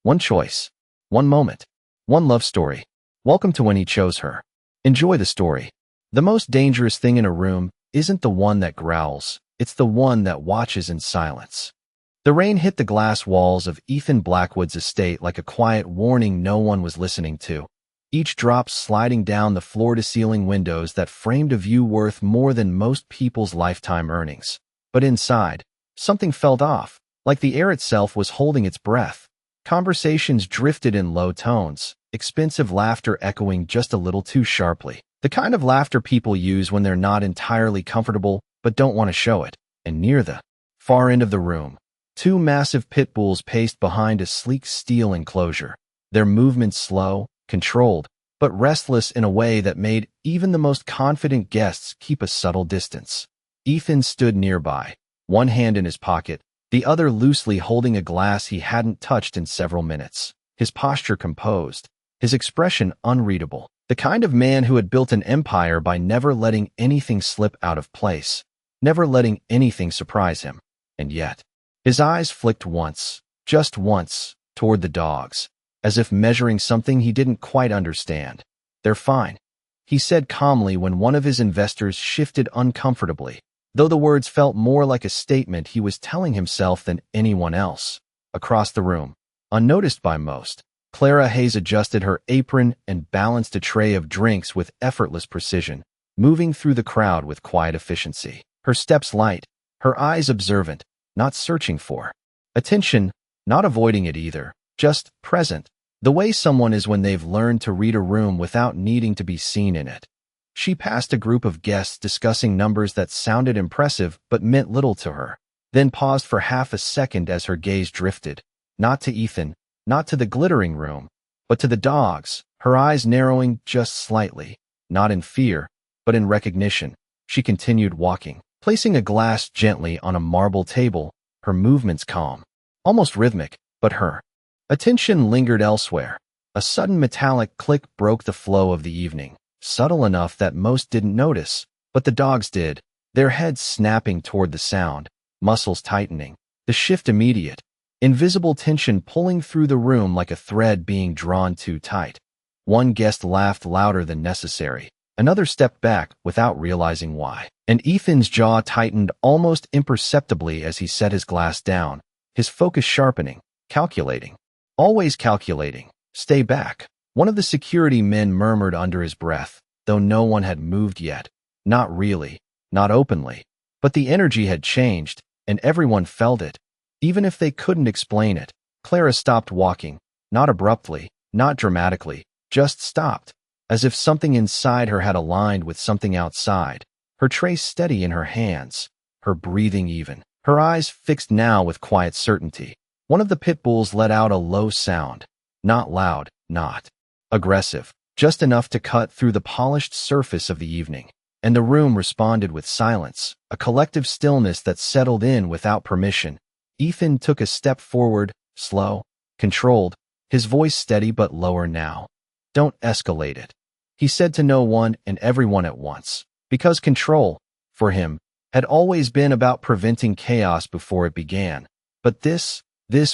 One choice, one moment, one love story. Welcome to When He Chose Her. Enjoy the story. The most dangerous thing in a room isn't the one that growls, it's the one that watches in silence. The rain hit the glass walls of Ethan Blackwood's estate like a quiet warning no one was listening to, each drop sliding down the floor-to-ceiling windows that framed a view worth more than most people's lifetime earnings. But inside, something felt off, like the air itself was holding its breath. Conversations drifted in low tones, expensive laughter echoing just a little too sharply. The kind of laughter people use when they're not entirely comfortable but don't want to show it. And near the far end of the room, two massive pitbulls paced behind a sleek steel enclosure, their movements slow, controlled, but restless in a way that made even the most confident guests keep a subtle distance. Ethan stood nearby, one hand in his pocket, the other loosely holding a glass he hadn't touched in several minutes, his posture composed, his expression unreadable. The kind of man who had built an empire by never letting anything slip out of place, never letting anything surprise him. And yet, his eyes flicked once, just once, toward the dogs, as if measuring something he didn't quite understand. "They're fine," he said calmly when one of his investors shifted uncomfortably, though the words felt more like a statement he was telling himself than anyone else. Across the room, unnoticed by most, Clara Hayes adjusted her apron and balanced a tray of drinks with effortless precision, moving through the crowd with quiet efficiency. Her steps light, her eyes observant, not searching for attention, not avoiding it either, just present, the way someone is when they've learned to read a room without needing to be seen in it. She passed a group of guests discussing numbers that sounded impressive but meant little to her, then paused for half a second as her gaze drifted, not to Ethan, not to the glittering room, but to the dogs, her eyes narrowing just slightly, not in fear, but in recognition. She continued walking, placing a glass gently on a marble table, her movements calm, almost rhythmic, but her attention lingered elsewhere. A sudden metallic click broke the flow of the evening, subtle enough that most didn't notice, but the dogs did, their heads snapping toward the sound, muscles tightening, the shift immediate. Invisible tension pulling through the room like a thread being drawn too tight. One guest laughed louder than necessary. Another stepped back without realizing why. And Ethan's jaw tightened almost imperceptibly as he set his glass down, his focus sharpening, calculating. Always calculating. "Stay back," one of the security men murmured under his breath, though no one had moved yet. Not really, not openly. But the energy had changed, and everyone felt it. Even if they couldn't explain it. Clara stopped walking, not abruptly, not dramatically, just stopped, as if something inside her had aligned with something outside, her tray steady in her hands, her breathing even, her eyes fixed now with quiet certainty. One of the pitbulls let out a low sound, not loud, not aggressive, just enough to cut through the polished surface of the evening, and the room responded with silence, a collective stillness that settled in without permission. Ethan took a step forward, slow, controlled, his voice steady but lower now. "Don't escalate it," he said to no one and everyone at once, because control, for him, had always been about preventing chaos before it began. But this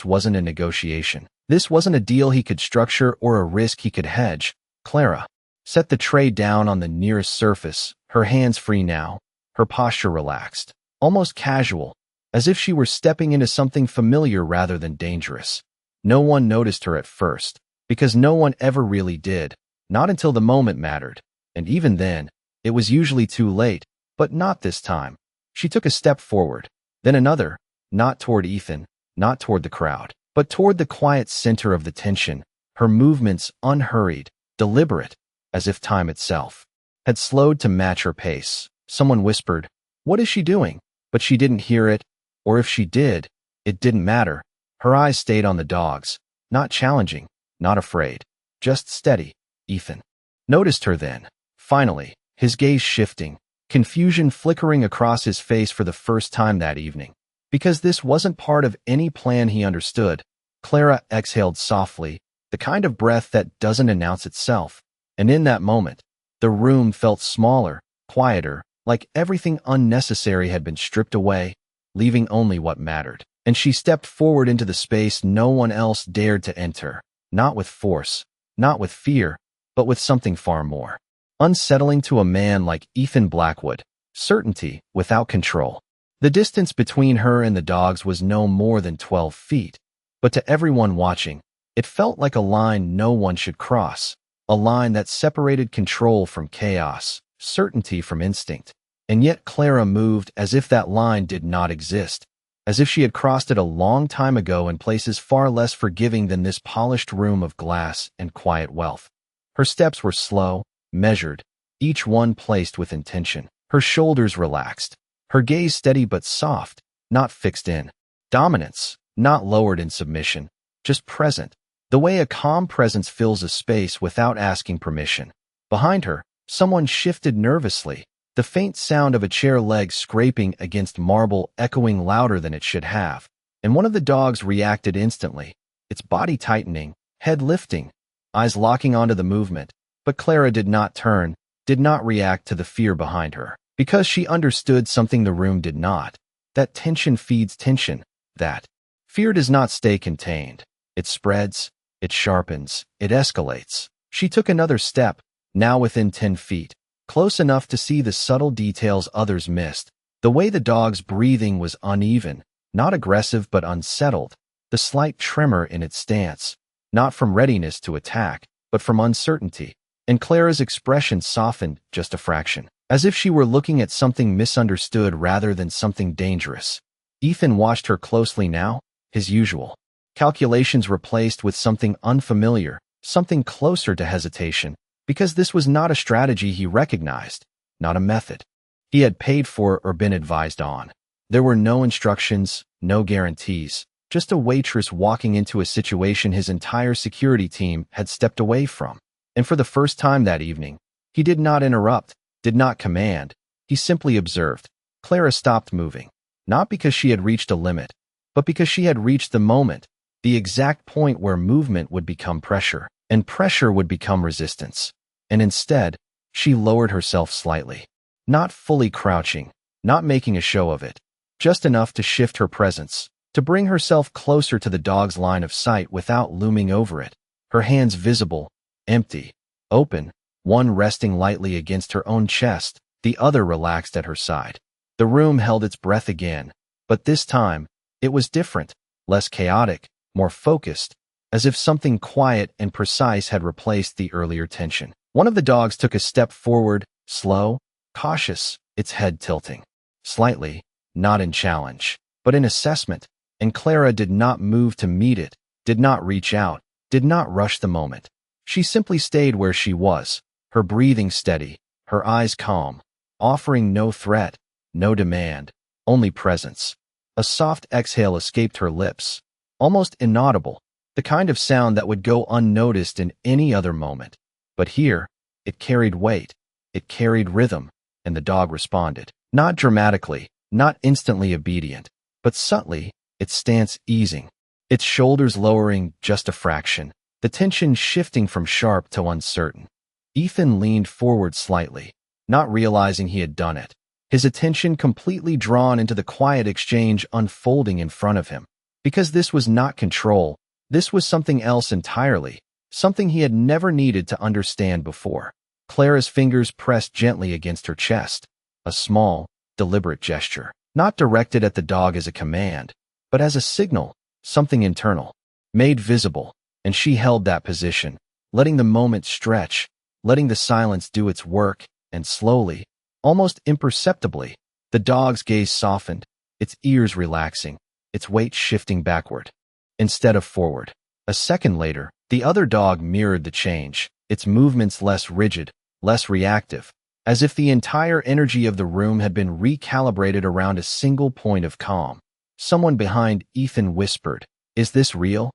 wasn't a negotiation. This wasn't a deal he could structure or a risk he could hedge. Clara set the tray down on the nearest surface, her hands free now, her posture relaxed, almost casual, as if she were stepping into something familiar rather than dangerous. No one noticed her at first, because no one ever really did, not until the moment mattered, and even then, it was usually too late, but not this time. She took a step forward, then another, not toward Ethan, not toward the crowd, but toward the quiet center of the tension, her movements unhurried, deliberate, as if time itself had slowed to match her pace. Someone whispered, "What is she doing?" But she didn't hear it. Or if she did, it didn't matter. Her eyes stayed on the dogs, not challenging, not afraid, just steady. Ethan noticed her then, finally, his gaze shifting, confusion flickering across his face for the first time that evening. Because this wasn't part of any plan he understood, Clara exhaled softly, the kind of breath that doesn't announce itself. And in that moment, the room felt smaller, quieter, like everything unnecessary had been stripped away, leaving only what mattered. and she stepped forward into the space no one else dared to enter, not with force, not with fear, but with something far more unsettling to a man like Ethan Blackwood: certainty without control. The distance between her and the dogs was no more than 12 feet, but to everyone watching, it felt like a line no one should cross, a line that separated control from chaos, certainty from instinct. And yet Clara moved as if that line did not exist, as if she had crossed it a long time ago in places far less forgiving than this polished room of glass and quiet wealth. Her steps were slow, measured, each one placed with intention. Her shoulders relaxed, her gaze steady but soft, not fixed in dominance, not lowered in submission, just present, the way a calm presence fills a space without asking permission. Behind her, someone shifted nervously, the faint sound of a chair leg scraping against marble echoing louder than it should have, and one of the dogs reacted instantly, its body tightening, head lifting, eyes locking onto the movement. But Clara did not turn, did not react to the fear behind her, because she understood something the room did not. That tension feeds tension, that fear does not stay contained. It spreads, it sharpens, it escalates. She took another step, now within 10 feet, close enough to see the subtle details others missed. The way the dog's breathing was uneven, not aggressive but unsettled, the slight tremor in its stance, not from readiness to attack, but from uncertainty. And Clara's expression softened just a fraction, as if she were looking at something misunderstood rather than something dangerous. Ethan watched her closely now, his usual calculations replaced with something unfamiliar, something closer to hesitation, because this was not a strategy he recognized, not a method he had paid for or been advised on. There were no instructions, no guarantees, just a waitress walking into a situation his entire security team had stepped away from. And for the first time that evening, he did not interrupt, did not command, he simply observed. Clara stopped moving, not because she had reached a limit, but because she had reached the moment, the exact point where movement would become pressure, and pressure would become resistance. And instead, she lowered herself slightly, not fully crouching, not making a show of it, just enough to shift her presence, to bring herself closer to the dog's line of sight without looming over it, her hands visible, empty, open, one resting lightly against her own chest, the other relaxed at her side. The room held its breath again, but this time, it was different, less chaotic, more focused, as if something quiet and precise had replaced the earlier tension. One of the dogs took a step forward, slow, cautious, its head tilting slightly, not in challenge, but in assessment, and Clara did not move to meet it, did not reach out, did not rush the moment. She simply stayed where she was, her breathing steady, her eyes calm, offering no threat, no demand, only presence. A soft exhale escaped her lips, almost inaudible, the kind of sound that would go unnoticed in any other moment. But here, it carried weight, it carried rhythm, and the dog responded. Not dramatically, not instantly obedient, but subtly, its stance easing, its shoulders lowering just a fraction, the tension shifting from sharp to uncertain. Ethan leaned forward slightly, not realizing he had done it, his attention completely drawn into the quiet exchange unfolding in front of him. Because this was not control, this was something else entirely, something he had never needed to understand before. Clara's fingers pressed gently against her chest, a small, deliberate gesture, not directed at the dog as a command, but as a signal, something internal, made visible. And she held that position, letting the moment stretch, letting the silence do its work, and slowly, almost imperceptibly, the dog's gaze softened, its ears relaxing, its weight shifting backward, instead of forward. A second later, the other dog mirrored the change, its movements less rigid, less reactive, as if the entire energy of the room had been recalibrated around a single point of calm. Someone behind Ethan whispered, "Is this real?"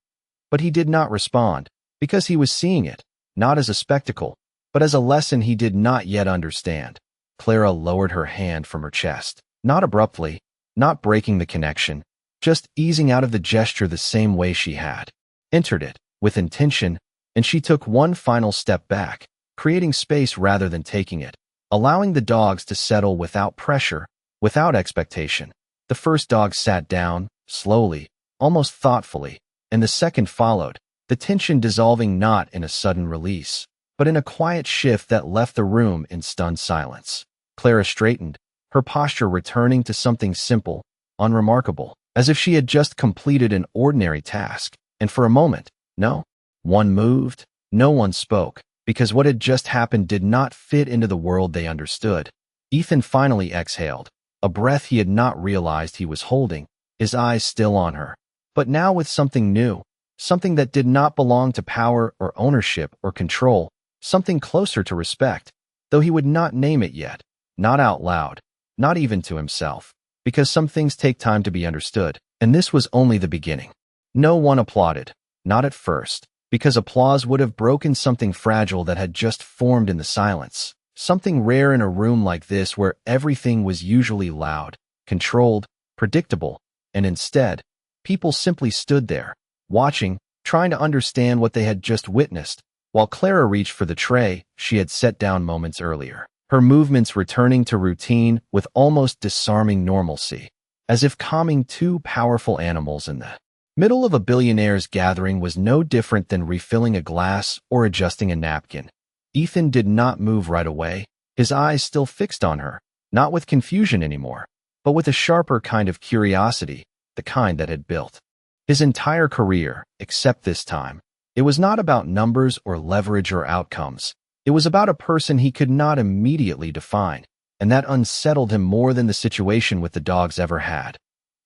But he did not respond, because he was seeing it, not as a spectacle, but as a lesson he did not yet understand. Clara lowered her hand from her chest, not abruptly, not breaking the connection, just easing out of the gesture the same way she had entered it, with intention, and she took one final step back, creating space rather than taking it, allowing the dogs to settle without pressure, without expectation. The first dog sat down, slowly, almost thoughtfully, and the second followed, the tension dissolving not in a sudden release, but in a quiet shift that left the room in stunned silence. Clara straightened, her posture returning to something simple, unremarkable, as if she had just completed an ordinary task. And for a moment, no one moved, no one spoke, because what had just happened did not fit into the world they understood. Ethan finally exhaled, a breath he had not realized he was holding, his eyes still on her, but now with something new, something that did not belong to power or ownership or control, something closer to respect, though he would not name it yet, not out loud, not even to himself, because some things take time to be understood, and this was only the beginning. No one applauded, not at first, because applause would have broken something fragile that had just formed in the silence, something rare in a room like this where everything was usually loud, controlled, predictable, and instead, people simply stood there, watching, trying to understand what they had just witnessed, while Clara reached for the tray she had set down moments earlier, her movements returning to routine with almost disarming normalcy, as if calming two powerful animals in the middle of a billionaire's gathering was no different than refilling a glass or adjusting a napkin. Ethan did not move right away, his eyes still fixed on her, not with confusion anymore, but with a sharper kind of curiosity, the kind that had built his entire career, except this time. It was not about numbers or leverage or outcomes. It was about a person he could not immediately define, and that unsettled him more than the situation with the dogs ever had.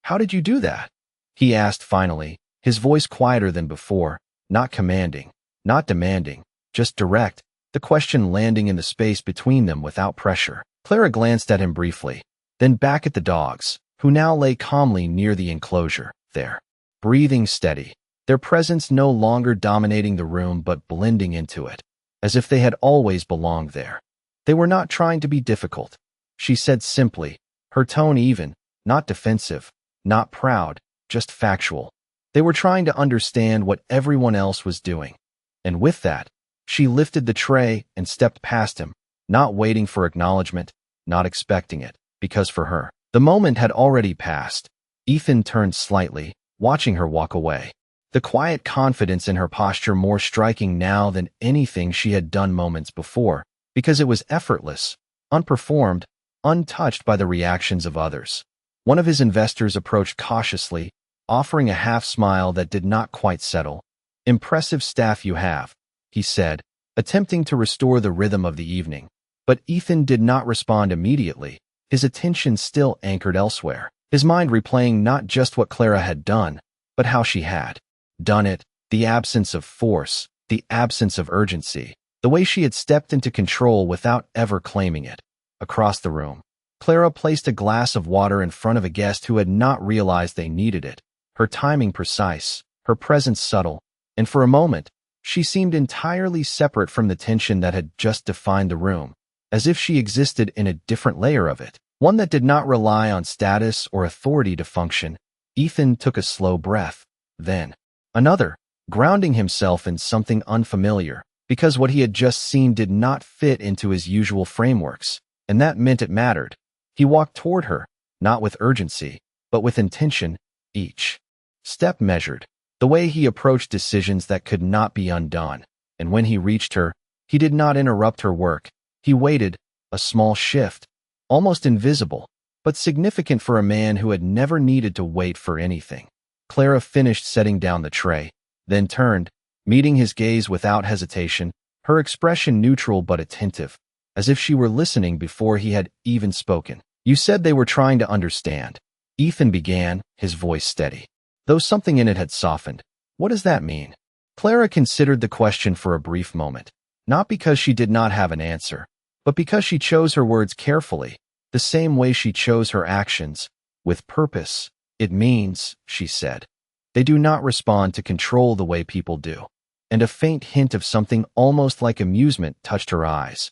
"How did you do that?" he asked finally, his voice quieter than before, not commanding, not demanding, just direct, the question landing in the space between them without pressure. Clara glanced at him briefly, then back at the dogs, who now lay calmly near the enclosure, there, breathing steady, their presence no longer dominating the room but blending into it, as if they had always belonged there. They were not trying to be difficult, she said simply, her tone even, not defensive, not proud, just factual. They were trying to understand what everyone else was doing. And with that, she lifted the tray and stepped past him, not waiting for acknowledgement, not expecting it, because for her, the moment had already passed. Ethan turned slightly, watching her walk away, the quiet confidence in her posture more striking now than anything she had done moments before, because it was effortless, unperformed, untouched by the reactions of others. One of his investors approached cautiously, offering a half-smile that did not quite settle. "Impressive staff you have," he said, attempting to restore the rhythm of the evening. But Ethan did not respond immediately, his attention still anchored elsewhere, his mind replaying not just what Clara had done, but how she had done it, the absence of force, the absence of urgency, the way she had stepped into control without ever claiming it. Across the room, Clara placed a glass of water in front of a guest who had not realized they needed it, her timing precise, her presence subtle, and for a moment, she seemed entirely separate from the tension that had just defined the room, as if she existed in a different layer of it, one that did not rely on status or authority to function. Ethan took a slow breath, then another, grounding himself in something unfamiliar, because what he had just seen did not fit into his usual frameworks, and that meant it mattered. He walked toward her, not with urgency, but with intention, each step measured, the way he approached decisions that could not be undone. And when he reached her, he did not interrupt her work. He waited, a small shift, almost invisible, but significant for a man who had never needed to wait for anything. Clara finished setting down the tray, then turned, meeting his gaze without hesitation, her expression neutral but attentive, as if she were listening before he had even spoken. "You said they were trying to understand," Ethan began, his voice steady, though something in it had softened. "What does that mean?" Clara considered the question for a brief moment, not because she did not have an answer, but because she chose her words carefully, the same way she chose her actions, with purpose. "It means," she said, "they do not respond to control the way people do." And a faint hint of something almost like amusement touched her eyes.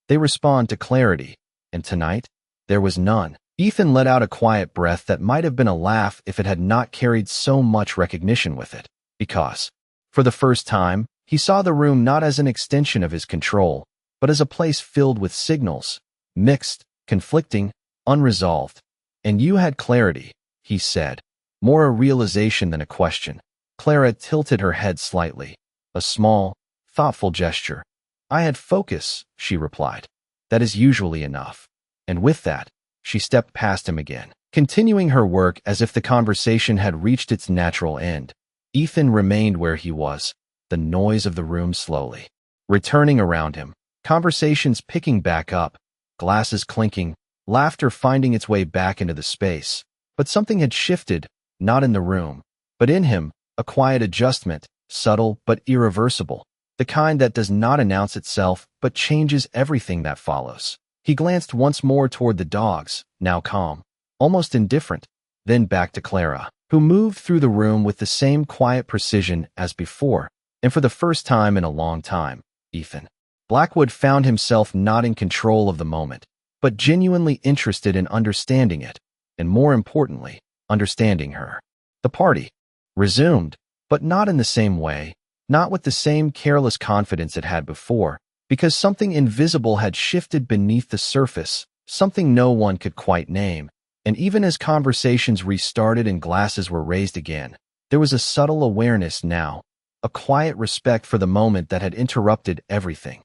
"They respond to clarity, and tonight, there was none." Ethan let out a quiet breath that might have been a laugh if it had not carried so much recognition with it, because, for the first time, he saw the room not as an extension of his control, but as a place filled with signals, mixed, conflicting, unresolved. "And you had clarity," he said, more a realization than a question. Clara tilted her head slightly. A small, thoughtful gesture. "I had focus," she replied. "That is usually enough." And with that, she stepped past him again, continuing her work as if the conversation had reached its natural end. Ethan remained where he was, the noise of the room slowly returning around him, conversations picking back up, glasses clinking, laughter finding its way back into the space. But something had shifted, not in the room, but in him, a quiet adjustment, subtle but irreversible, the kind that does not announce itself but changes everything that follows. He glanced once more toward the dogs, now calm, almost indifferent, then back to Clara, who moved through the room with the same quiet precision as before, and for the first time in a long time, Ethan Blackwood found himself not in control of the moment, but genuinely interested in understanding it, and more importantly, understanding her. The party resumed, but not in the same way, not with the same careless confidence it had before, because something invisible had shifted beneath the surface, something no one could quite name. And even as conversations restarted and glasses were raised again, there was a subtle awareness now, a quiet respect for the moment that had interrupted everything.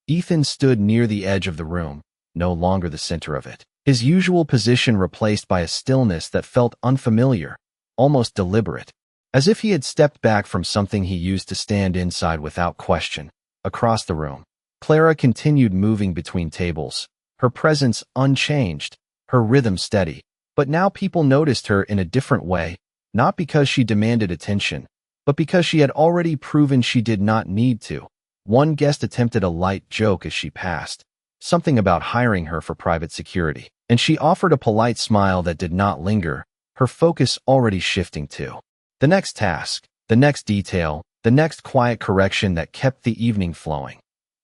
Ethan stood near the edge of the room, no longer the center of it, his usual position replaced by a stillness that felt unfamiliar, almost deliberate, as if he had stepped back from something he used to stand inside without question. Across the room, Clara continued moving between tables, her presence unchanged, her rhythm steady. But now people noticed her in a different way, not because she demanded attention, but because she had already proven she did not need to. One guest attempted a light joke as she passed, something about hiring her for private security, and she offered a polite smile that did not linger, her focus already shifting to the next task, the next detail, the next quiet correction that kept the evening flowing.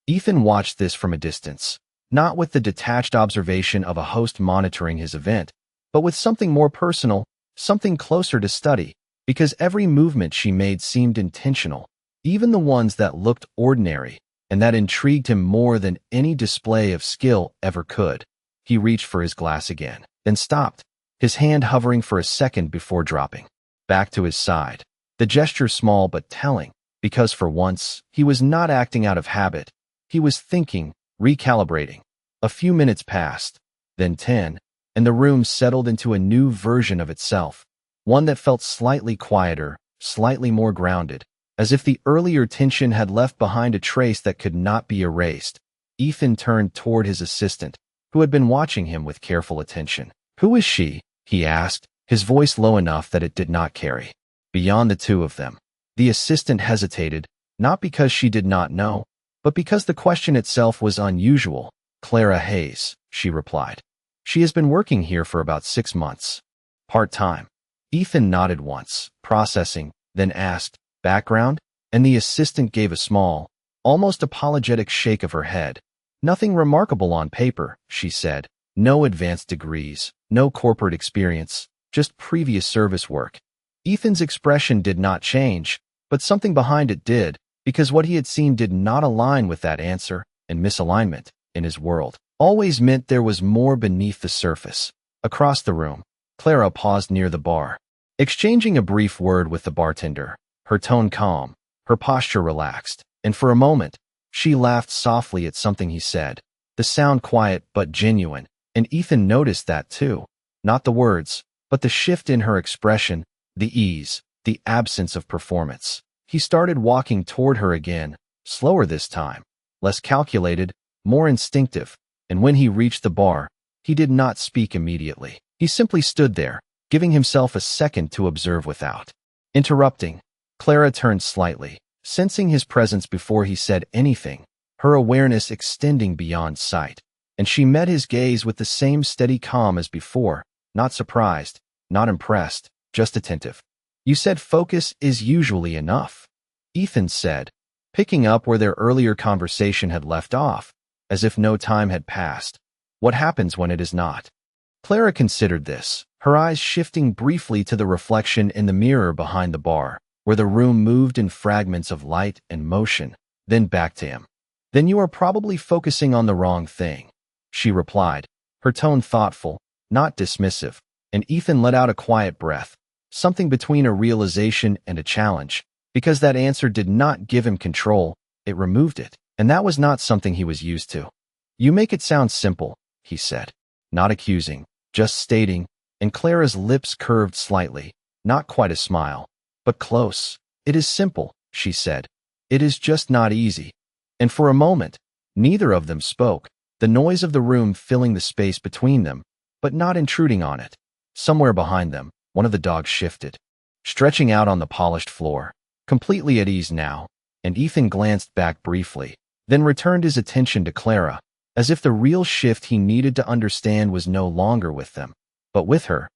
Ethan watched this from a distance, not with the detached observation of a host monitoring his event, but with something more personal, something closer to study, because every movement she made seemed intentional, even the ones that looked ordinary, and that intrigued him more than any display of skill ever could. He reached for his glass again, then stopped, his hand hovering for a second before dropping back to his side. The gesture small but telling, because for once, he was not acting out of habit. He was thinking, recalibrating. A few minutes passed, then 10, and the room settled into a new version of itself, one that felt slightly quieter, slightly more grounded, as if the earlier tension had left behind a trace that could not be erased. Ethan turned toward his assistant, who had been watching him with careful attention. "Who is she?" he asked, his voice low enough that it did not carry beyond the two of them. The assistant hesitated, not because she did not know, but because the question itself was unusual. "Clara Hayes," she replied. "She has been working here for about 6 months. Part-time." Ethan nodded once, processing, then asked, "Background?" And the assistant gave a small, almost apologetic shake of her head. "Nothing remarkable on paper," she said. "No advanced degrees, no corporate experience, just previous service work." Ethan's expression did not change, but something behind it did, because what he had seen did not align with that answer, and misalignment, in his world, always meant there was more beneath the surface. Across the room, Clara paused near the bar, exchanging a brief word with the bartender, her tone calm, her posture relaxed, and for a moment, she laughed softly at something he said, the sound quiet but genuine, and Ethan noticed that too. Not the words, but the shift in her expression, the ease, the absence of performance. He started walking toward her again, slower this time, less calculated, more instinctive, and when he reached the bar, he did not speak immediately. He simply stood there, giving himself a second to observe without interrupting. Clara turned slightly, sensing his presence before he said anything, her awareness extending beyond sight, and she met his gaze with the same steady calm as before, not surprised, not impressed, just attentive. "You said focus is usually enough," Ethan said, picking up where their earlier conversation had left off, as if no time had passed. "What happens when it is not?" Clara considered this, her eyes shifting briefly to the reflection in the mirror behind the bar, where the room moved in fragments of light and motion, then back to him. "Then you are probably focusing on the wrong thing," she replied, her tone thoughtful, not dismissive, and Ethan let out a quiet breath, something between a realization and a challenge, because that answer did not give him control, it removed it, and that was not something he was used to. "You make it sound simple," he said, not accusing, just stating, and Clara's lips curved slightly, not quite a smile, but close. "It is simple," she said. "It is just not easy." And for a moment, neither of them spoke, the noise of the room filling the space between them, but not intruding on it. Somewhere behind them, one of the dogs shifted, stretching out on the polished floor, completely at ease now, and Ethan glanced back briefly, then returned his attention to Clara, as if the real shift he needed to understand was no longer with them, but with her.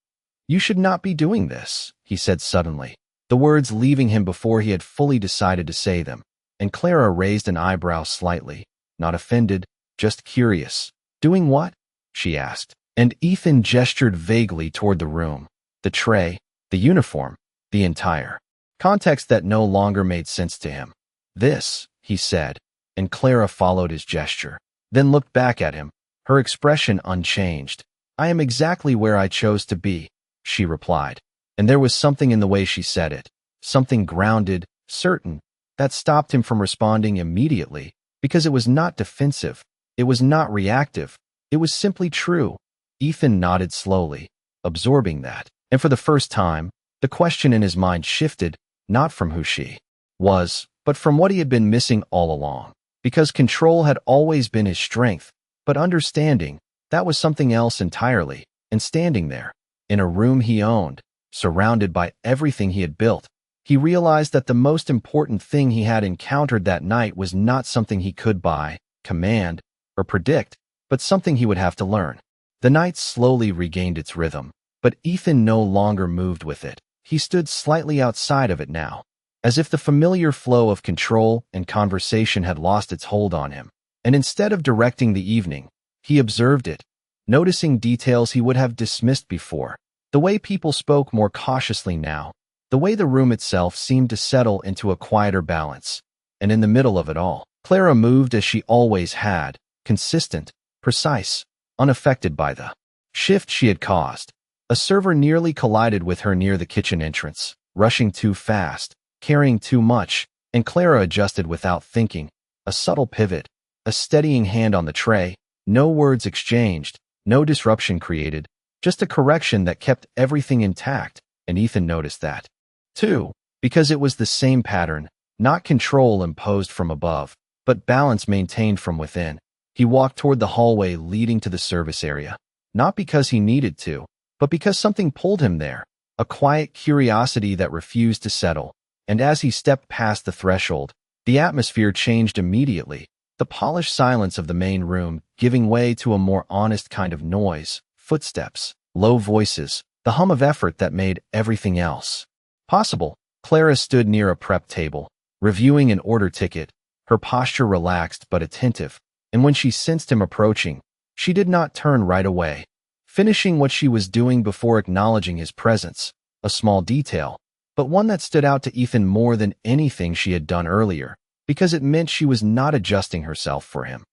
"You should not be doing this," he said suddenly, the words leaving him before he had fully decided to say them, and Clara raised an eyebrow slightly, not offended, just curious. "Doing what?" she asked, and Ethan gestured vaguely toward the room, the tray, the uniform, the entire context that no longer made sense to him. "This," he said, and Clara followed his gesture, then looked back at him, her expression unchanged. "I am exactly where I chose to be," she replied, and there was something in the way she said it, something grounded, certain, that stopped him from responding immediately, because it was not defensive, it was not reactive, it was simply true. Ethan nodded slowly, absorbing that, and for the first time, the question in his mind shifted, not from who she was, but from what he had been missing all along. Because control had always been his strength, but understanding, that was something else entirely, and standing there, in a room he owned, surrounded by everything he had built, he realized that the most important thing he had encountered that night was not something he could buy, command, or predict, but something he would have to learn. The night slowly regained its rhythm, but Ethan no longer moved with it. He stood slightly outside of it now, as if the familiar flow of control and conversation had lost its hold on him, and instead of directing the evening, he observed it, noticing details he would have dismissed before, the way people spoke more cautiously now, the way the room itself seemed to settle into a quieter balance, and in the middle of it all, Clara moved as she always had, consistent, precise, unaffected by the shift she had caused. A server nearly collided with her near the kitchen entrance, rushing too fast, carrying too much, and Clara adjusted without thinking, a subtle pivot, a steadying hand on the tray, no words exchanged, no disruption created, just a correction that kept everything intact, and Ethan noticed that, too, because it was the same pattern, not control imposed from above, but balance maintained from within. He walked toward the hallway leading to the service area, not because he needed to, but because something pulled him there, a quiet curiosity that refused to settle. And as he stepped past the threshold, the atmosphere changed immediately, the polished silence of the main room giving way to a more honest kind of noise, footsteps, low voices, the hum of effort that made everything else possible. Clara stood near a prep table, reviewing an order ticket, her posture relaxed but attentive, and when she sensed him approaching, she did not turn right away, finishing what she was doing before acknowledging his presence, a small detail, but one that stood out to Ethan more than anything she had done earlier, because it meant she was not adjusting herself for him.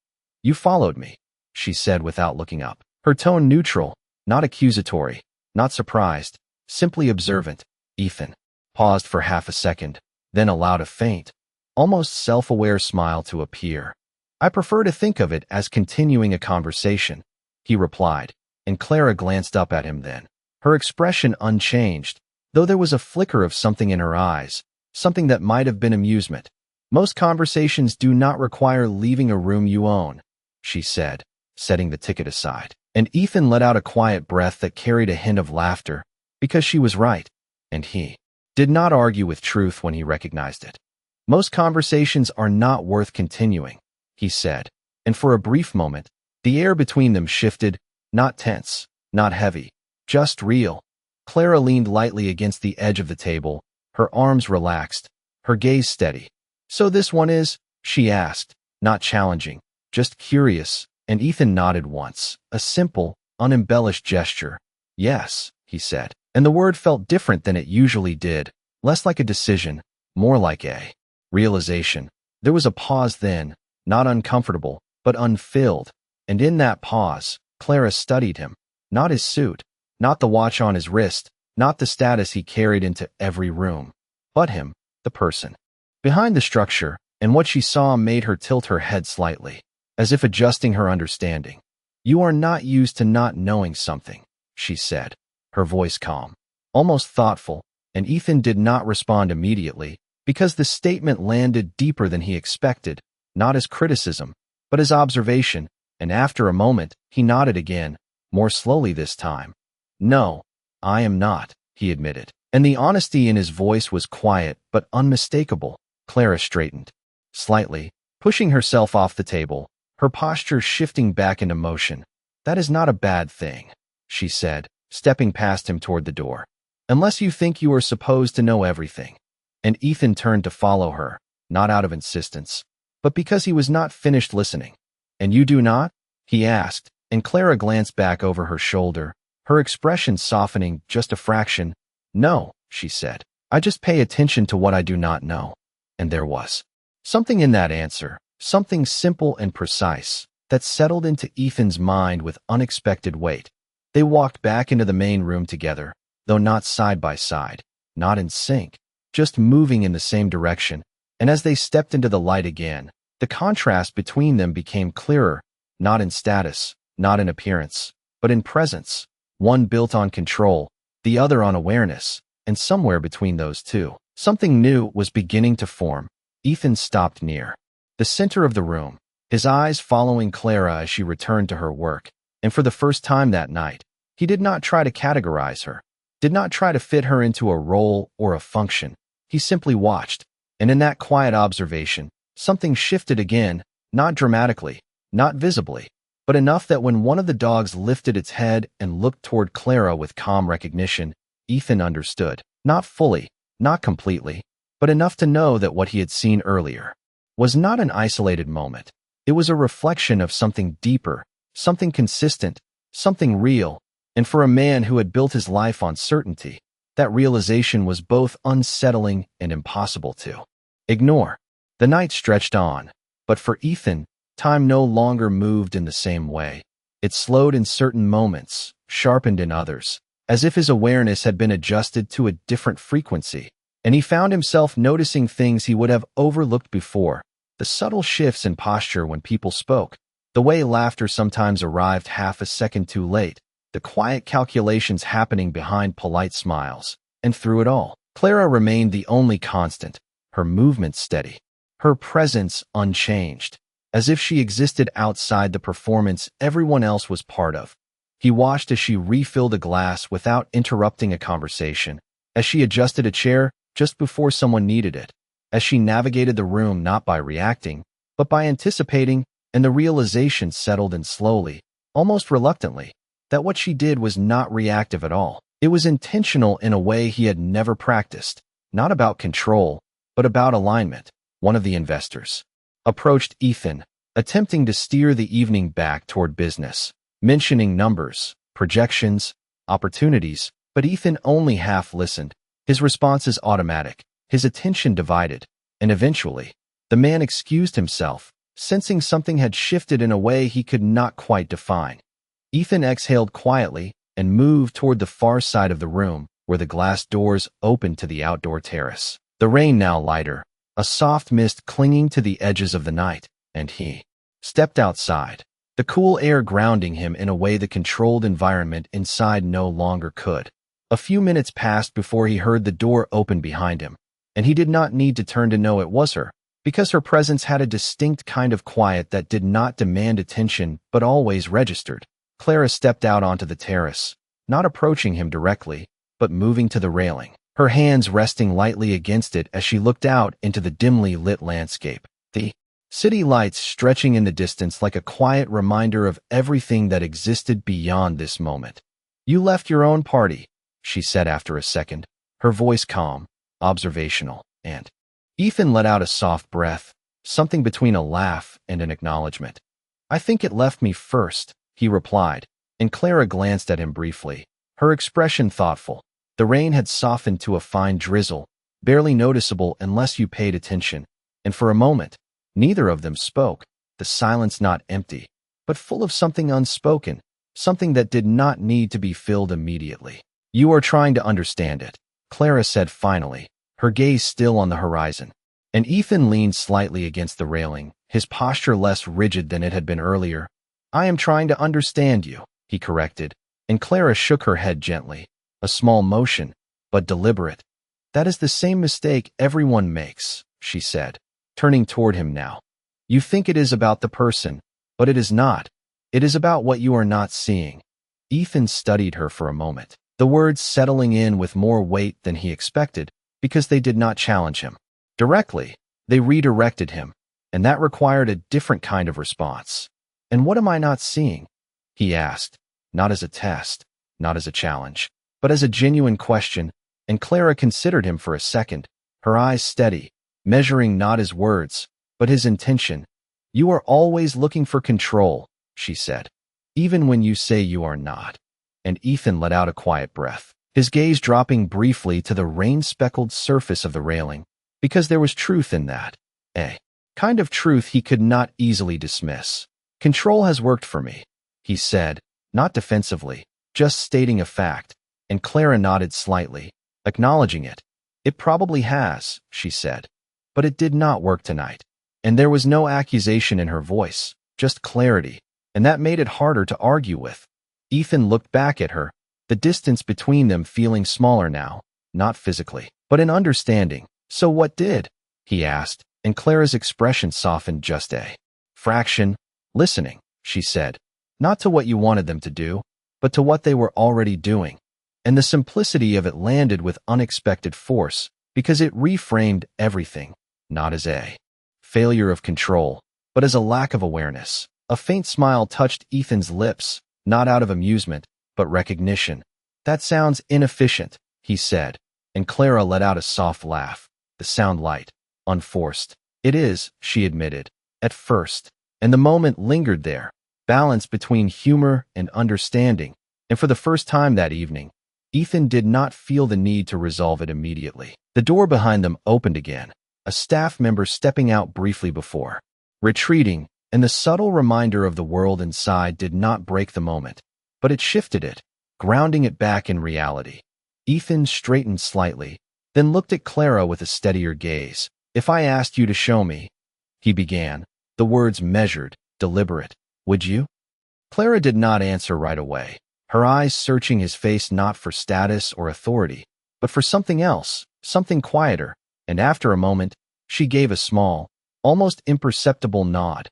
"You followed me," she said without looking up, her tone neutral, not accusatory, not surprised, simply observant. Ethan paused for half a second, then allowed a faint, almost self-aware smile to appear. "I prefer to think of it as continuing a conversation," he replied, and Clara glanced up at him then, her expression unchanged, though there was a flicker of something in her eyes, something that might have been amusement. "Most conversations do not require leaving a room you own," she said, setting the ticket aside, and Ethan let out a quiet breath that carried a hint of laughter, because she was right, and he did not argue with truth when he recognized it. "Most conversations are not worth continuing," he said, and for a brief moment, the air between them shifted, not tense, not heavy, just real. Clara leaned lightly against the edge of the table, her arms relaxed, her gaze steady. "So this one is?" she asked, not challenging, just curious, and Ethan nodded once, a simple, unembellished gesture. "Yes," he said, and the word felt different than it usually did, less like a decision, more like a realization. There was a pause then, not uncomfortable, but unfilled, and in that pause, Clara studied him, not his suit, not the watch on his wrist, not the status he carried into every room, but him, the person behind the structure, and what she saw made her tilt her head slightly, as if adjusting her understanding. "You are not used to not knowing something," she said, her voice calm, almost thoughtful, and Ethan did not respond immediately, because the statement landed deeper than he expected, not as criticism, but as observation, and after a moment, he nodded again, more slowly this time. "No, I am not," he admitted, and the honesty in his voice was quiet but unmistakable. Clara straightened slightly, pushing herself off the table, her posture shifting back into motion. "That is not a bad thing," she said, stepping past him toward the door. "Unless you think you are supposed to know everything." And Ethan turned to follow her, not out of insistence, but because he was not finished listening. "And you do not?" he asked, and Clara glanced back over her shoulder, her expression softening just a fraction. "No," she said. "I just pay attention to what I do not know." And there was something in that answer, something simple and precise, that settled into Ethan's mind with unexpected weight. They walked back into the main room together, though not side by side, not in sync, just moving in the same direction, and as they stepped into the light again, the contrast between them became clearer, not in status, not in appearance, but in presence, one built on control, the other on awareness, and somewhere between those two, something new was beginning to form. Ethan stopped near the center of the room, his eyes following Clara as she returned to her work, and for the first time that night, he did not try to categorize her, did not try to fit her into a role or a function. He simply watched, and in that quiet observation, something shifted again, not dramatically, not visibly, but enough that when one of the dogs lifted its head and looked toward Clara with calm recognition, Ethan understood, not fully, not completely, but enough to know that what he had seen earlier was not an isolated moment. It was a reflection of something deeper, something consistent, something real, and for a man who had built his life on certainty, that realization was both unsettling and impossible to ignore. The night stretched on, but for Ethan, time no longer moved in the same way. It slowed in certain moments, sharpened in others, as if his awareness had been adjusted to a different frequency, and he found himself noticing things he would have overlooked before, the subtle shifts in posture when people spoke, the way laughter sometimes arrived half a second too late, the quiet calculations happening behind polite smiles, and through it all, Clara remained the only constant, her movement steady, her presence unchanged, as if she existed outside the performance everyone else was part of. He watched as she refilled a glass without interrupting a conversation, as she adjusted a chair just before someone needed it, as she navigated the room not by reacting, but by anticipating, and the realization settled in slowly, almost reluctantly, that what she did was not reactive at all. It was intentional in a way he had never practiced, not about control, but about alignment. One of the investors approached Ethan, attempting to steer the evening back toward business, mentioning numbers, projections, opportunities, but Ethan only half listened, his responses automatic, his attention divided, and eventually, the man excused himself, sensing something had shifted in a way he could not quite define. Ethan exhaled quietly and moved toward the far side of the room, where the glass doors opened to the outdoor terrace. The rain now lighter, a soft mist clinging to the edges of the night, and he stepped outside, the cool air grounding him in a way the controlled environment inside no longer could. A few minutes passed before he heard the door open behind him, and he did not need to turn to know it was her, because her presence had a distinct kind of quiet that did not demand attention but always registered. Clara stepped out onto the terrace, not approaching him directly, but moving to the railing, her hands resting lightly against it as she looked out into the dimly lit landscape, the city lights stretching in the distance like a quiet reminder of everything that existed beyond this moment. "You left your own party," she said after a second, her voice calm, observational, and Ethan let out a soft breath, something between a laugh and an acknowledgement. "I think it left me first," he replied, and Clara glanced at him briefly, her expression thoughtful. The rain had softened to a fine drizzle, barely noticeable unless you paid attention, and for a moment, neither of them spoke, the silence not empty, but full of something unspoken, something that did not need to be filled immediately. You are trying to understand it, Clara said finally, her gaze still on the horizon. And Ethan leaned slightly against the railing, his posture less rigid than it had been earlier. I am trying to understand you, he corrected, and Clara shook her head gently, a small motion, but deliberate. That is the same mistake everyone makes, she said, turning toward him now. You think it is about the person, but it is not. It is about what you are not seeing. Ethan studied her for a moment, the words settling in with more weight than he expected, because they did not challenge him directly. They redirected him, and that required a different kind of response. And what am I not seeing? He asked, not as a test, not as a challenge, but as a genuine question, and Clara considered him for a second, her eyes steady, measuring not his words, but his intention. You are always looking for control, she said, even when you say you are not. And Ethan let out a quiet breath, his gaze dropping briefly to the rain-speckled surface of the railing, because there was truth in that. A kind of truth he could not easily dismiss. Control has worked for me, he said, not defensively, just stating a fact, and Clara nodded slightly, acknowledging it. It probably has, she said, but it did not work tonight. And there was no accusation in her voice, just clarity, and that made it harder to argue with. Ethan looked back at her, the distance between them feeling smaller now, not physically, but in understanding. So what did? He asked, and Clara's expression softened just a fraction. Listening, she said, not to what you wanted them to do, but to what they were already doing. And the simplicity of it landed with unexpected force, because it reframed everything, not as a failure of control, but as a lack of awareness. A faint smile touched Ethan's lips, not out of amusement, but recognition. That sounds inefficient, he said, and Clara let out a soft laugh, the sound light, unforced. It is, she admitted, at first, and the moment lingered there, balance between humor and understanding, and for the first time that evening, Ethan did not feel the need to resolve it immediately. The door behind them opened again, a staff member stepping out briefly before retreating, and the subtle reminder of the world inside did not break the moment, but it shifted it, grounding it back in reality. Ethan straightened slightly, then looked at Clara with a steadier gaze. If I asked you to show me, he began, the words measured, deliberate, would you? Clara did not answer right away, her eyes searching his face not for status or authority, but for something else, something quieter, and after a moment, she gave a small, almost imperceptible nod.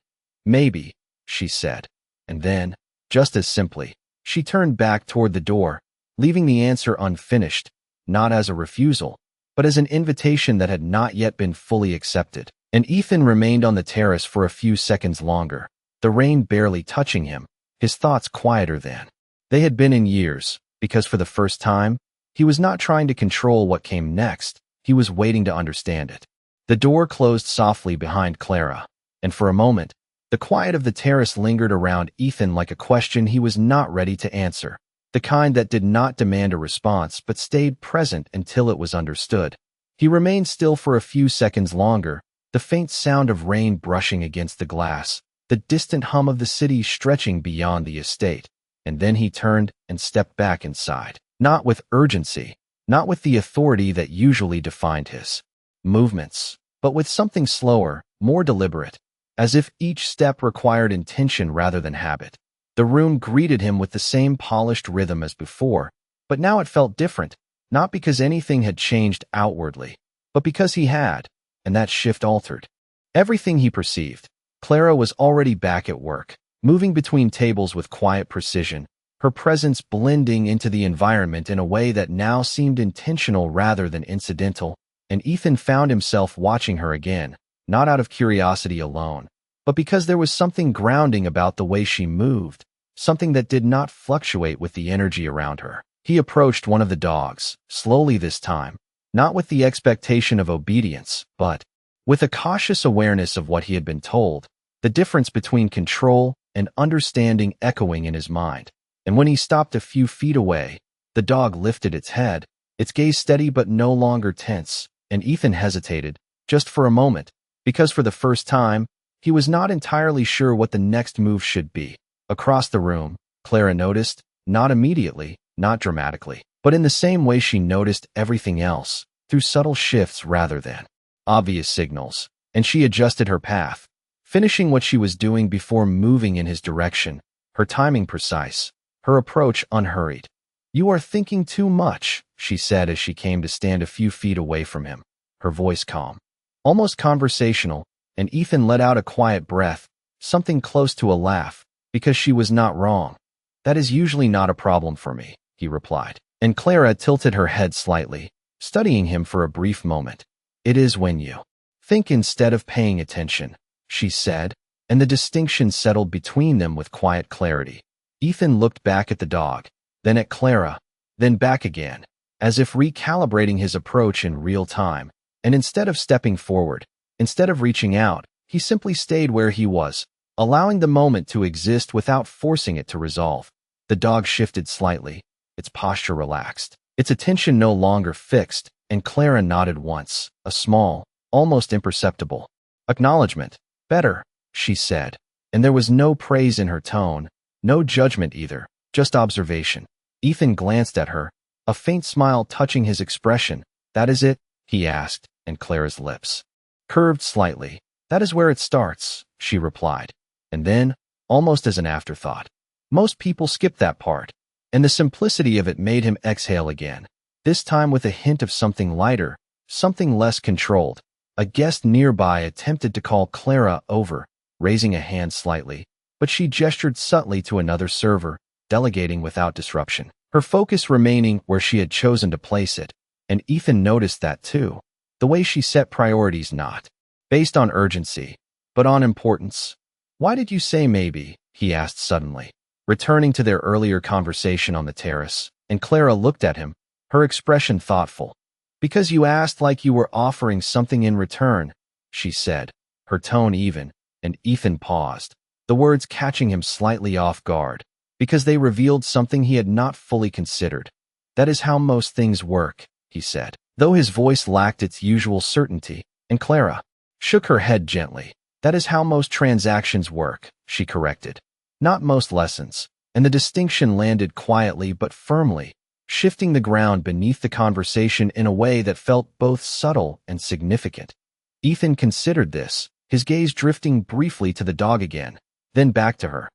Maybe, she said, and then, just as simply, she turned back toward the door, leaving the answer unfinished, not as a refusal, but as an invitation that had not yet been fully accepted. And Ethan remained on the terrace for a few seconds longer, the rain barely touching him, his thoughts quieter than they had been in years, because for the first time, he was not trying to control what came next, he was waiting to understand it. The door closed softly behind Clara, and for a moment, the quiet of the terrace lingered around Ethan like a question he was not ready to answer, the kind that did not demand a response but stayed present until it was understood. He remained still for a few seconds longer, the faint sound of rain brushing against the glass, the distant hum of the city stretching beyond the estate, and then he turned and stepped back inside, not with urgency, not with the authority that usually defined his movements, but with something slower, more deliberate, as if each step required intention rather than habit. The room greeted him with the same polished rhythm as before, but now it felt different, not because anything had changed outwardly, but because he had, and that shift altered everything he perceived. Clara was already back at work, moving between tables with quiet precision, her presence blending into the environment in a way that now seemed intentional rather than incidental, and Ethan found himself watching her again, not out of curiosity alone, but because there was something grounding about the way she moved, something that did not fluctuate with the energy around her. He approached one of the dogs, slowly this time, not with the expectation of obedience, but with a cautious awareness of what he had been told, the difference between control and understanding echoing in his mind. And when he stopped a few feet away, the dog lifted its head, its gaze steady but no longer tense, and Ethan hesitated, just for a moment, because for the first time, he was not entirely sure what the next move should be. Across the room, Clara noticed, not immediately, not dramatically, but in the same way she noticed everything else, through subtle shifts rather than obvious signals, and she adjusted her path, finishing what she was doing before moving in his direction, her timing precise, her approach unhurried. "You are thinking too much," she said as she came to stand a few feet away from him, her voice calm, almost conversational, and Ethan let out a quiet breath, something close to a laugh, because she was not wrong. "That is usually not a problem for me," he replied, and Clara tilted her head slightly, studying him for a brief moment. "It is when you think instead of paying attention," she said, and the distinction settled between them with quiet clarity. Ethan looked back at the dog, then at Clara, then back again, as if recalibrating his approach in real time, and instead of stepping forward, instead of reaching out, he simply stayed where he was, allowing the moment to exist without forcing it to resolve. The dog shifted slightly, its posture relaxed, its attention no longer fixed, and Clara nodded once, a small, almost imperceptible acknowledgement. "Better," she said, and there was no praise in her tone, no judgment either, just observation. Ethan glanced at her, a faint smile touching his expression. "That is it?" he asked, and Clara's lips curved slightly. "That is where it starts," she replied. And then, almost as an afterthought, "Most people skip that part," and the simplicity of it made him exhale again, this time with a hint of something lighter, something less controlled. A guest nearby attempted to call Clara over, raising a hand slightly, but she gestured subtly to another server, delegating without disruption, her focus remaining where she had chosen to place it, and Ethan noticed that too, the way she set priorities not based on urgency, but on importance. "Why did you say maybe?" he asked suddenly, returning to their earlier conversation on the terrace, and Clara looked at him, her expression thoughtful. "Because you asked like you were offering something in return," she said, her tone even, and Ethan paused, the words catching him slightly off guard, because they revealed something he had not fully considered. "That is how most things work," he said, though his voice lacked its usual certainty, and Clara shook her head gently. "That is how most transactions work," she corrected. "Not most lessons," and the distinction landed quietly but firmly, shifting the ground beneath the conversation in a way that felt both subtle and significant. Ethan considered this, his gaze drifting briefly to the dog again, then back to her.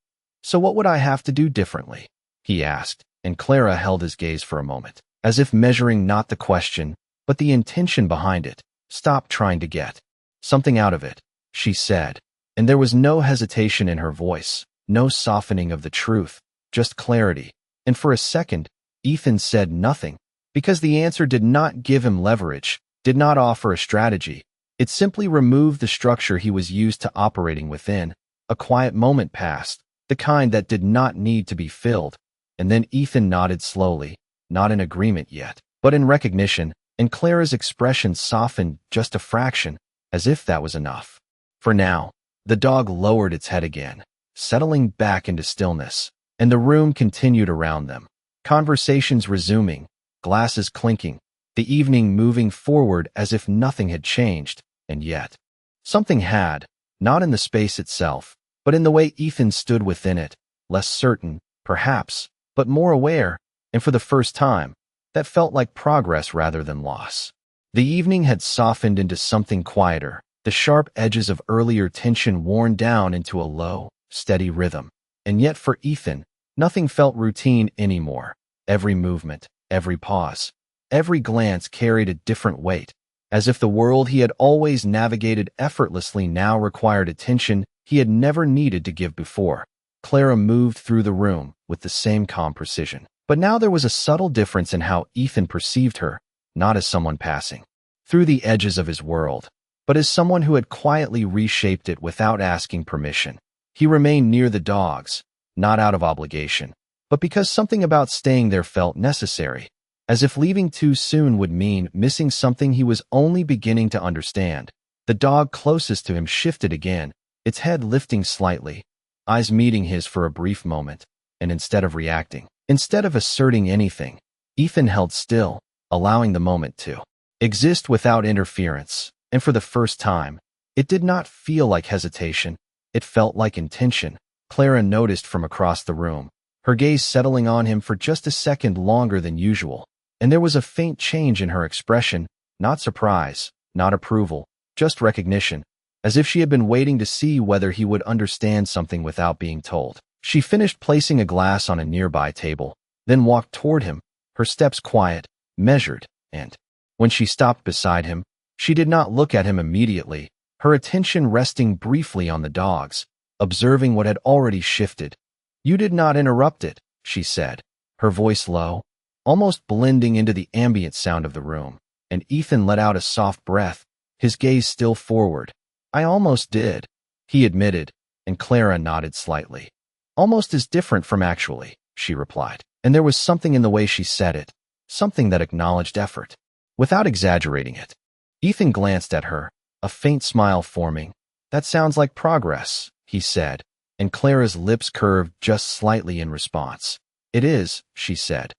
"So what would I have to do differently?" he asked, and Clara held his gaze for a moment, as if measuring not the question, but the intention behind it. "Stop trying to get something out of it," she said, and there was no hesitation in her voice, no softening of the truth, just clarity. And for a second, Ethan said nothing, because the answer did not give him leverage, did not offer a strategy. It simply removed the structure he was used to operating within. A quiet moment passed, the kind that did not need to be filled, and then Ethan nodded slowly, not in agreement yet, but in recognition, and Clara's expression softened just a fraction, as if that was enough. For now, the dog lowered its head again, settling back into stillness, and the room continued around them. Conversations resuming, glasses clinking, the evening moving forward as if nothing had changed, and yet something had, not in the space itself, but in the way Ethan stood within it, less certain, perhaps, but more aware, and for the first time, that felt like progress rather than loss. The evening had softened into something quieter, the sharp edges of earlier tension worn down into a low, steady rhythm. And yet for Ethan, nothing felt routine anymore. Every movement, every pause, every glance carried a different weight, as if the world he had always navigated effortlessly now required attention he had never needed to give before. Clara moved through the room with the same calm precision, but now there was a subtle difference in how Ethan perceived her, not as someone passing through the edges of his world, but as someone who had quietly reshaped it without asking permission. He remained near the dogs, not out of obligation, but because something about staying there felt necessary, as if leaving too soon would mean missing something he was only beginning to understand. The dog closest to him shifted again, its head lifting slightly, eyes meeting his for a brief moment, and instead of reacting, instead of asserting anything, Ethan held still, allowing the moment to exist without interference, and for the first time, it did not feel like hesitation, it felt like intention. Clara noticed from across the room, her gaze settling on him for just a second longer than usual, and there was a faint change in her expression, not surprise, not approval, just recognition, as if she had been waiting to see whether he would understand something without being told. She finished placing a glass on a nearby table, then walked toward him, her steps quiet, measured, and when she stopped beside him, she did not look at him immediately, her attention resting briefly on the dogs, observing what had already shifted. "You did not interrupt it," she said, her voice low, almost blending into the ambient sound of the room, and Ethan let out a soft breath, his gaze still forward. "I almost did," he admitted, and Clara nodded slightly. "Almost is different from actually," she replied, and there was something in the way she said it, something that acknowledged effort, without exaggerating it. Ethan glanced at her, a faint smile forming. "That sounds like progress," he said, and Clara's lips curved just slightly in response. "It is," she said,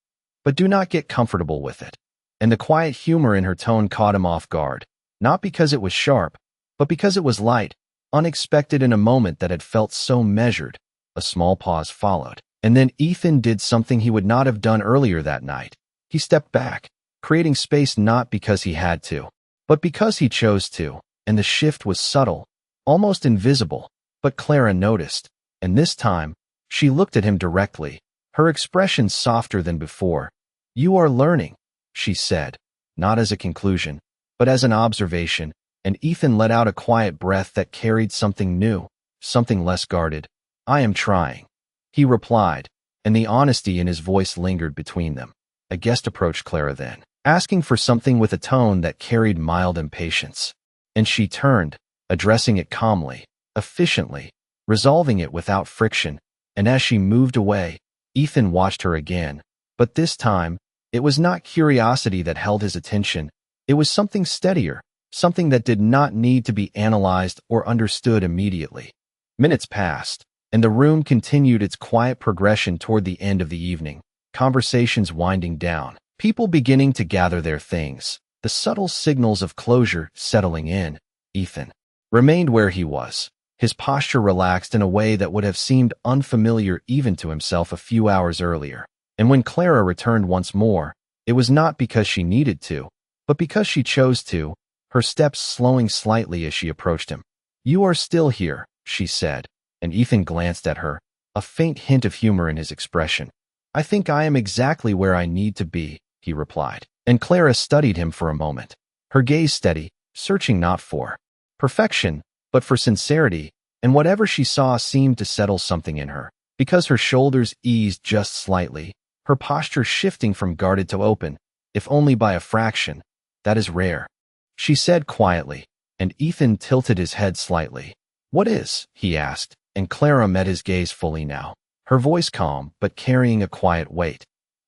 "but do not get comfortable with it." And the quiet humor in her tone caught him off guard, not because it was sharp, but because it was light, unexpected in a moment that had felt so measured. A small pause followed, and then Ethan did something he would not have done earlier that night. He stepped back, creating space not because he had to, but because he chose to, and the shift was subtle, almost invisible, but Clara noticed, and this time, she looked at him directly, her expression softer than before. "You are learning," she said, not as a conclusion, but as an observation, and Ethan let out a quiet breath that carried something new, something less guarded. "I am trying," he replied, and the honesty in his voice lingered between them. A guest approached Clara then, asking for something with a tone that carried mild impatience. And she turned, addressing it calmly, efficiently, resolving it without friction, and as she moved away, Ethan watched her again. But this time, it was not curiosity that held his attention, it was something steadier, something that did not need to be analyzed or understood immediately. Minutes passed, and the room continued its quiet progression toward the end of the evening, conversations winding down, people beginning to gather their things, the subtle signals of closure settling in. Ethan remained where he was, his posture relaxed in a way that would have seemed unfamiliar even to himself a few hours earlier. And when Clara returned once more, it was not because she needed to, but because she chose to, her steps slowing slightly as she approached him. "You are still here," she said, and Ethan glanced at her, a faint hint of humor in his expression. "I think I am exactly where I need to be," he replied, and Clara studied him for a moment, her gaze steady, searching not for perfection, but for sincerity, and whatever she saw seemed to settle something in her, because her shoulders eased just slightly, her posture shifting from guarded to open, if only by a fraction. "That is rare," she said quietly, and Ethan tilted his head slightly. "What is?" he asked, and Clara met his gaze fully now, her voice calm but carrying a quiet weight.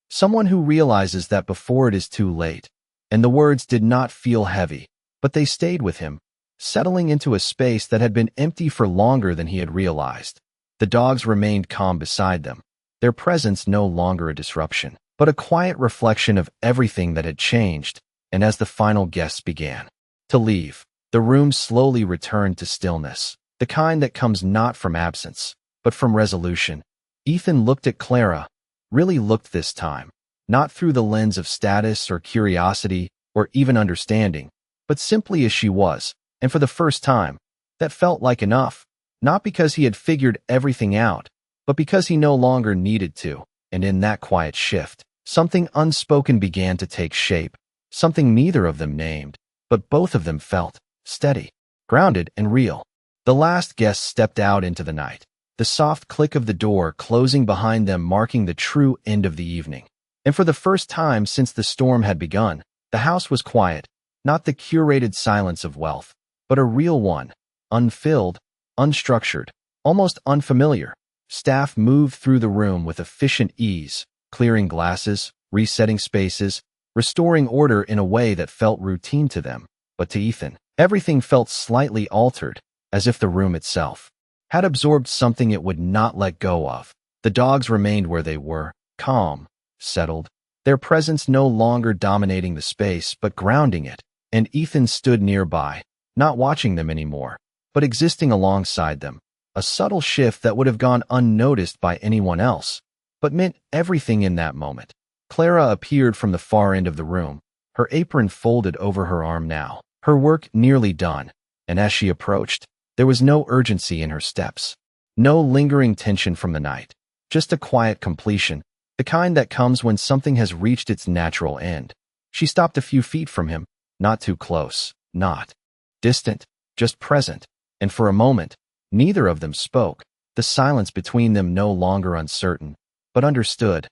"Someone who realizes that before it is too late." And the words did not feel heavy, but they stayed with him, settling into a space that had been empty for longer than he had realized. The dogs remained calm beside them, their presence no longer a disruption, but a quiet reflection of everything that had changed. And as the final guests began to leave, the room slowly returned to stillness, the kind that comes not from absence, but from resolution. Ethan looked at Clara, really looked this time, not through the lens of status or curiosity or even understanding, but simply as she was, and for the first time, that felt like enough, not because he had figured everything out, but because he no longer needed to. And in that quiet shift, something unspoken began to take shape, something neither of them named, but both of them felt steady, grounded, and real. The last guest stepped out into the night, the soft click of the door closing behind them marking the true end of the evening. And for the first time since the storm had begun, the house was quiet, not the curated silence of wealth, but a real one, unfilled, unstructured, almost unfamiliar. Staff moved through the room with efficient ease, clearing glasses, resetting spaces, restoring order in a way that felt routine to them. But to Ethan, everything felt slightly altered, as if the room itself had absorbed something it would not let go of. The dogs remained where they were, calm, settled, their presence no longer dominating the space but grounding it, and Ethan stood nearby, not watching them anymore, but existing alongside them, a subtle shift that would have gone unnoticed by anyone else, but meant everything in that moment. Clara appeared from the far end of the room, her apron folded over her arm now, her work nearly done, and as she approached, there was no urgency in her steps, no lingering tension from the night, just a quiet completion, the kind that comes when something has reached its natural end. She stopped a few feet from him, not too close, not distant, just present, and for a moment, neither of them spoke, the silence between them no longer uncertain, but understood.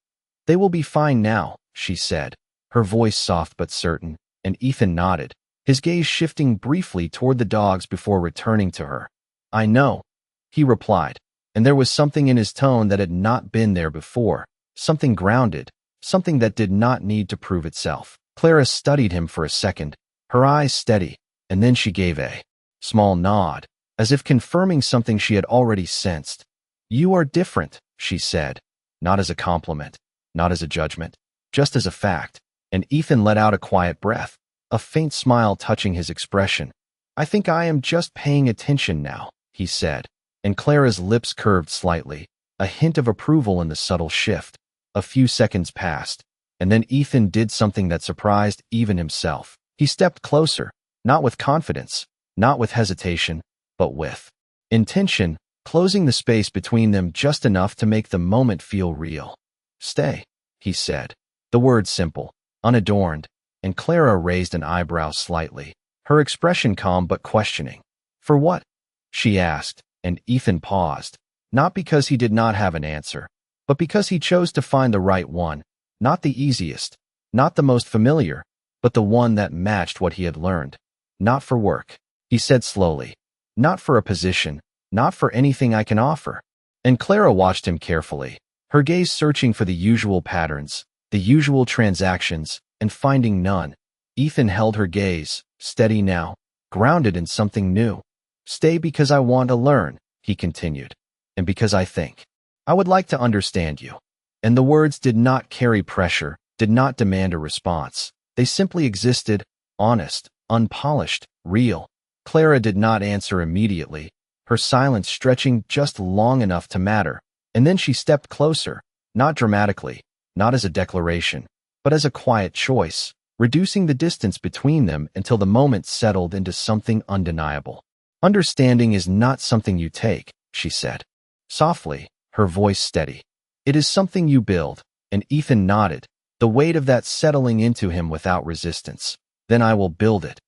"They will be fine now," she said, her voice soft but certain, and Ethan nodded, his gaze shifting briefly toward the dogs before returning to her. "I know," he replied, and there was something in his tone that had not been there before, something grounded, something that did not need to prove itself. Clara studied him for a second, her eyes steady, and then she gave a small nod, as if confirming something she had already sensed. "You are different," she said, not as a compliment, not as a judgment, just as a fact, and Ethan let out a quiet breath, a faint smile touching his expression. "I think I am just paying attention now," he said, and Clara's lips curved slightly, a hint of approval in the subtle shift. A few seconds passed, and then Ethan did something that surprised even himself. He stepped closer, not with confidence, not with hesitation, but with intention, closing the space between them just enough to make the moment feel real. "Stay," he said, the words simple, unadorned, and Clara raised an eyebrow slightly, her expression calm but questioning. "For what?" she asked, and Ethan paused, not because he did not have an answer, but because he chose to find the right one, not the easiest, not the most familiar, but the one that matched what he had learned. "Not for work," he said slowly, "not for a position, not for anything I can offer." And Clara watched him carefully, her gaze searching for the usual patterns, the usual transactions, and finding none. Ethan held her gaze, steady now, grounded in something new. "Stay because I want to learn," he continued, "and because I think I would like to understand you." And the words did not carry pressure, did not demand a response. They simply existed, honest, unpolished, real. Clara did not answer immediately, her silence stretching just long enough to matter, and then she stepped closer, not dramatically, not as a declaration, but as a quiet choice, reducing the distance between them until the moment settled into something undeniable. "Understanding is not something you take," she said, softly, her voice steady. "It is something you build," and Ethan nodded, the weight of that settling into him without resistance. "Then I will build it,"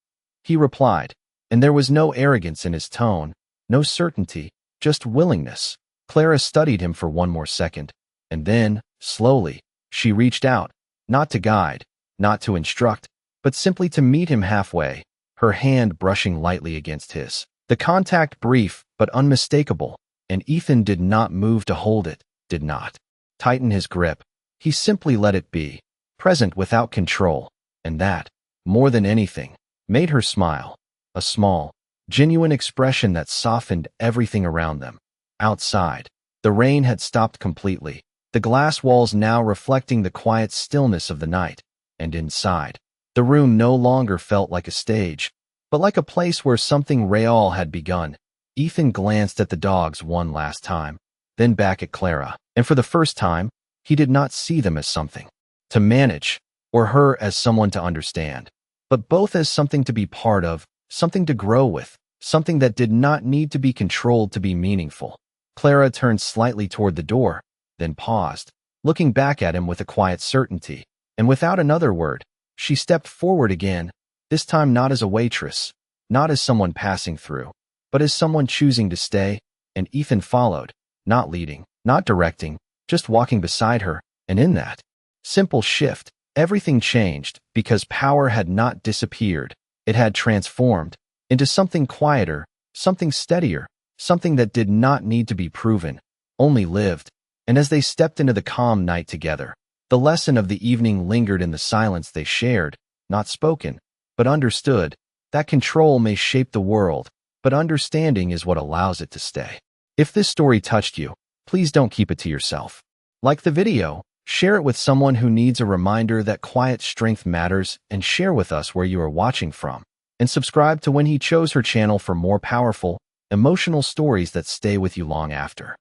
he replied, and there was no arrogance in his tone, no certainty, just willingness. Clara studied him for one more second, and then, slowly, she reached out, not to guide, not to instruct, but simply to meet him halfway, her hand brushing lightly against his. The contact brief but unmistakable, and Ethan did not move to hold it, did not tighten his grip. He simply let it be, present without control, and that, more than anything, made her smile, a small, genuine expression that softened everything around them. Outside, the rain had stopped completely, the glass walls now reflecting the quiet stillness of the night, and inside, the room no longer felt like a stage, but like a place where something real had begun. Ethan glanced at the dogs one last time, then back at Clara, and for the first time, he did not see them as something to manage, or her as someone to understand, but both as something to be part of, something to grow with, something that did not need to be controlled to be meaningful. Clara turned slightly toward the door, then paused, looking back at him with a quiet certainty, and without another word, she stepped forward again, this time not as a waitress, not as someone passing through, but as someone choosing to stay, and Ethan followed, not leading, not directing, just walking beside her, and in that simple shift, everything changed because power had not disappeared, it had transformed into something quieter, something steadier, something that did not need to be proven, only lived. And as they stepped into the calm night together, the lesson of the evening lingered in the silence they shared, not spoken, but understood, that control may shape the world, but understanding is what allows it to stay. If this story touched you, please don't keep it to yourself. Like the video, share it with someone who needs a reminder that quiet strength matters, and share with us where you are watching from. And subscribe to When He Chose Her channel for more powerful, emotional stories that stay with you long after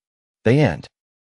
they end.